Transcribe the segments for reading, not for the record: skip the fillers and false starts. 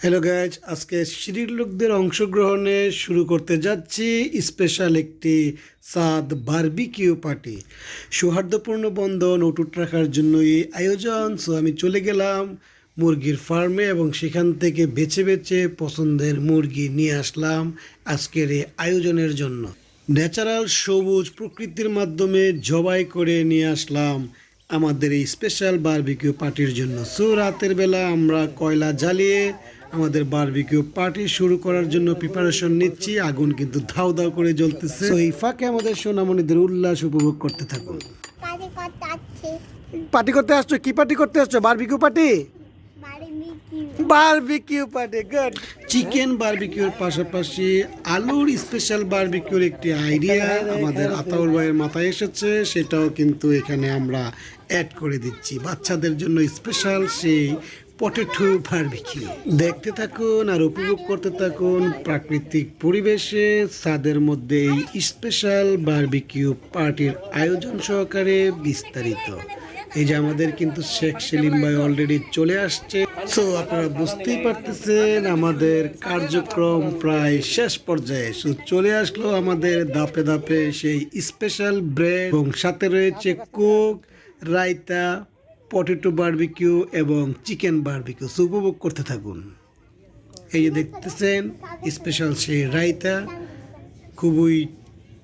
Hello guys, আজকে সিঁড়ির লোকদের অংশগ্রহণে শুরু করতে যাচ্ছি স্পেশাল একটি সাদ বারবিকিউ পার্টি। সৌহার্দ্যপূর্ণ বন্ধন অটুট রাখার জন্য এই আয়োজন। সো আমি চলে গেলাম মুরগির ফার্মে এবং সেখান থেকে বেছে বেছে পছন্দের মুরগি নিয়ে আসলাম আজকের এই আয়োজনের জন্য। ন্যাচারাল সবুজ প্রকৃতির মাধ্যমে জবাই করে নিয়ে আসলাম আমাদের এই স্পেশাল বারবিকিউ পার্টির জন্য। সো রাতের বেলা আমরা কয়লা জ্বালিয়ে আমাদের বারবিকিউ পার্টি শুরু করার জন্য প্রিপারেশন নিচ্ছি। আগুন কিন্তু ধাউ ধাউ করে জ্বলতেছে। তো এই ফাঁকে আমাদের সোনামণিদের উল্লাস উপভোগ করতে থাকুন। পার্টি করতে আসছো? কি পার্টি করতে আসছো? Barbecue party. Barbecue party, good. Chicken বারবিকিউর পাশাপাশি আলুর স্পেশাল বারবিকিউর একটি আইডিয়া আমাদের আতাউর ভাইয়ের মাথায় এসেছে, সেটাও কিন্তু এখানে আমরা অ্যাড করে দিচ্ছি বাচ্চাদের জন্য স্পেশাল সেই পটেটো বারবিকিউ। দেখতে থাকুন আর উপভোগ করতে থাকুন প্রাকৃতিক পরিবেশে ছাদের মধ্যে এই স্পেশাল বারবিকিউ পার্টির আয়োজন সহকারে বিস্তারিত। এই যে আমাদের কিন্তু শেখ সেলিম ভাই অলরেডি চলে আসছে। সো আপনারা বুঝতেই পারতেছেন আমাদের কার্যক্রম প্রায় শেষ পর্যায়ে। সো চলে আসলো আমাদের ধাপে ধাপে সেই স্পেশাল ব্রেড এবং সাথে রয়েছে কোক, রায়তা, পটেটো বারবিকিউ এবং চিকেন বারবিকিউ। সো উপভোগ করতে থাকুন। এই যে দেখতেছেন স্পেশাল সেই রায়তা, খুবই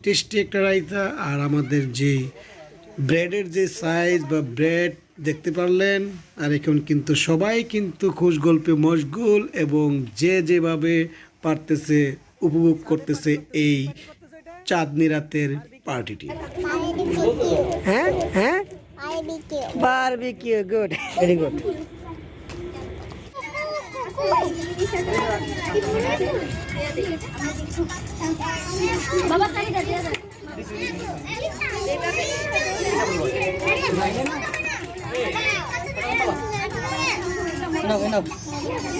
টেস্টি একটা রায়তা। আর আমাদের যে ব্রেডের যে সাইজ বা ব্রেড দেখতে পারলেন। আর এখন কিন্তু সবাই কিন্তু খোঁজ গল্পে মশগুল এবং যে যেভাবে পারতেছে উপভোগ করতেছে এই চাঁদনি রাতের পার্টিটি। হ্যাঁ হ্যাঁ, বারবিকিউ, গুড, ভেরি গুড। বাবা কারি দাও দাও।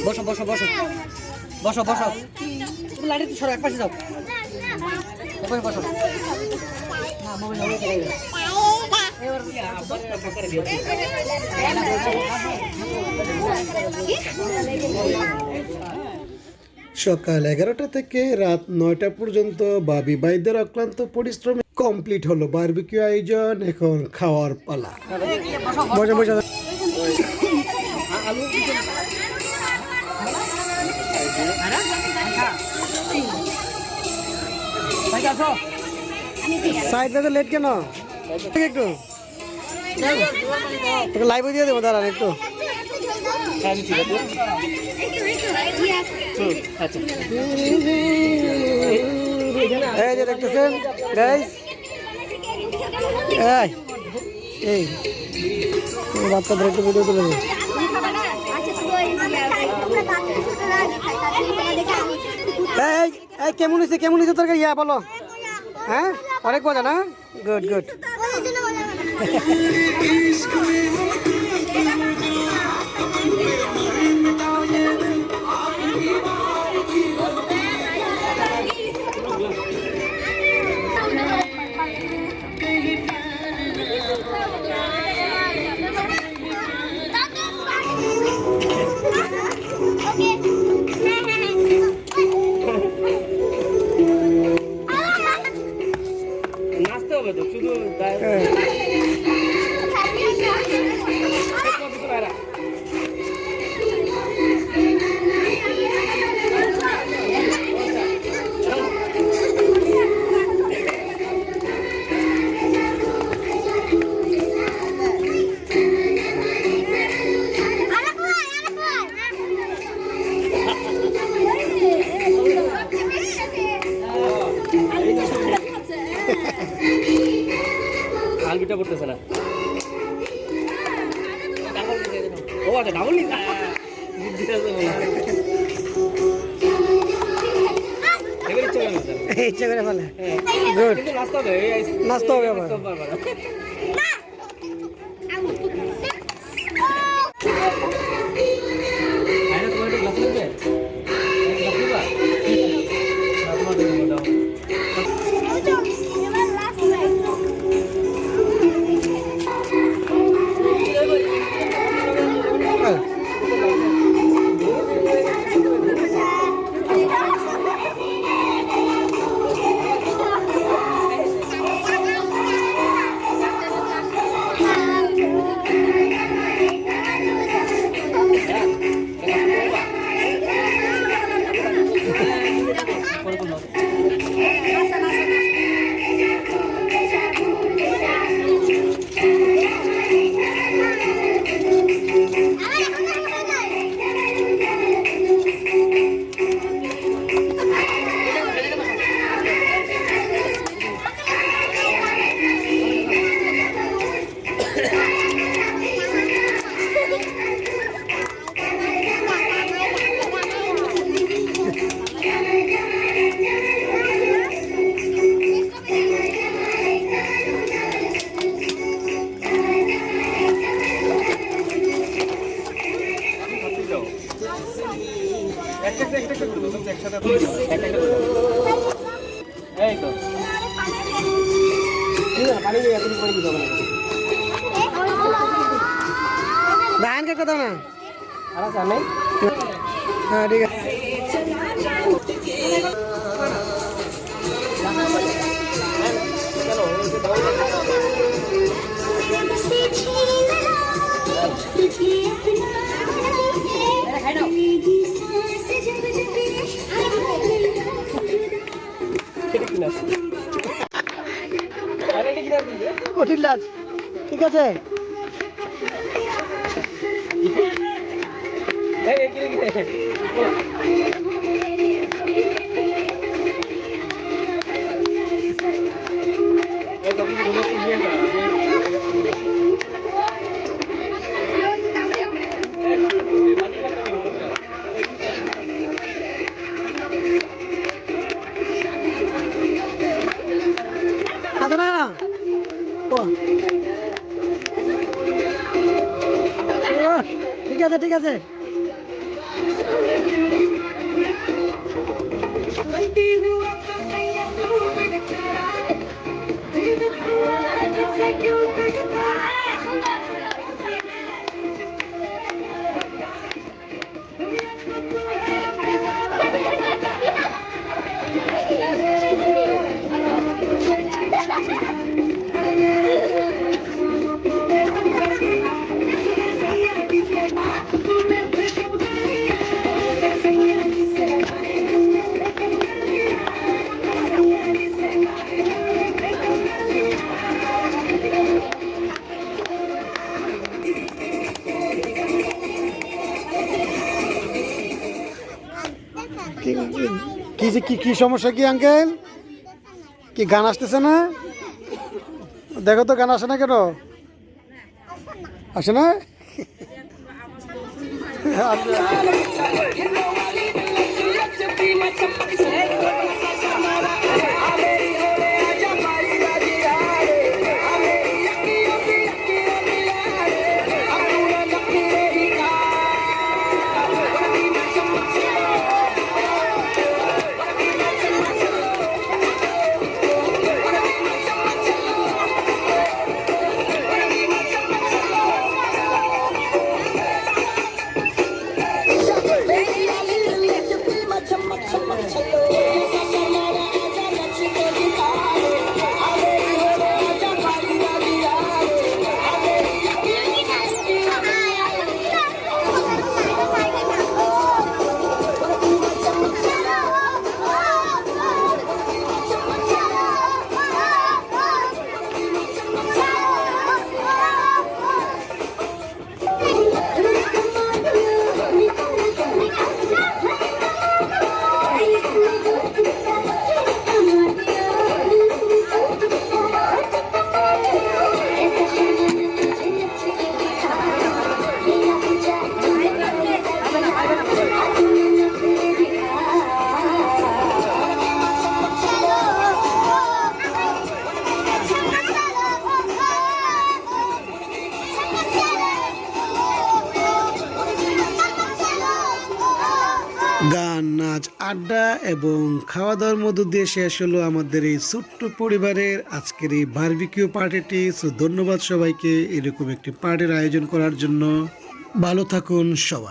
বসো বসো বসো বসো বসো, তুমি লাঠি তো সরো, এক পাশে যাও, বসো। সকাল 11টা থেকে রাত 9টা পর্যন্ত বাবি ভাইদের অক্লান্ত পরিশ্রমে কমপ্লিট হলো বারবিকিউ আয়োজন। এখন খাওয়ার পালা। বসে বসে সাইড থেকে লেট কেন? একটু তোকে লাইভ দিয়ে দেবো, দাঁড়ান একটু। এই যে দেখতেছেন গাইস, এই বাচ্চাদের একটু ভিডিও তুলে দিন। কেমন হয়েছে তোর ইয়া বলো? হ্যাঁ, অনেক মজা না? Good good. নাচতে হবে তো শুধু। আলবিটা পড়তেছে না। ও আচ্ছা, ডাবল নি ইচ্ছা করে ফেলে। গুড, নাচতে হবে আবার। এই তো পানি দিয়ে এত করে দিতে হবে ধান কে কথা না আর আছে নেই হ্যাঁ ঠিক আছে কঠিন লাজ ঠিক আছে ঠিক আছে ঠিক আছে কি সমস্যা কি আঙ্কেল কি গান আসতেছে না দেখো তো গান আসে না কেন আসে না গান নাচ আড্ডা এবং খাওয়া দাওয়ার মধ্য দিয়ে শেষ হলো আমাদের এই ছোট্ট পরিবারের আজকের এই বারবিকিউ পার্টিটি। সো ধন্যবাদ সবাইকে এরকম একটি পার্টির আয়োজন করার জন্য। ভালো থাকুন সবাই।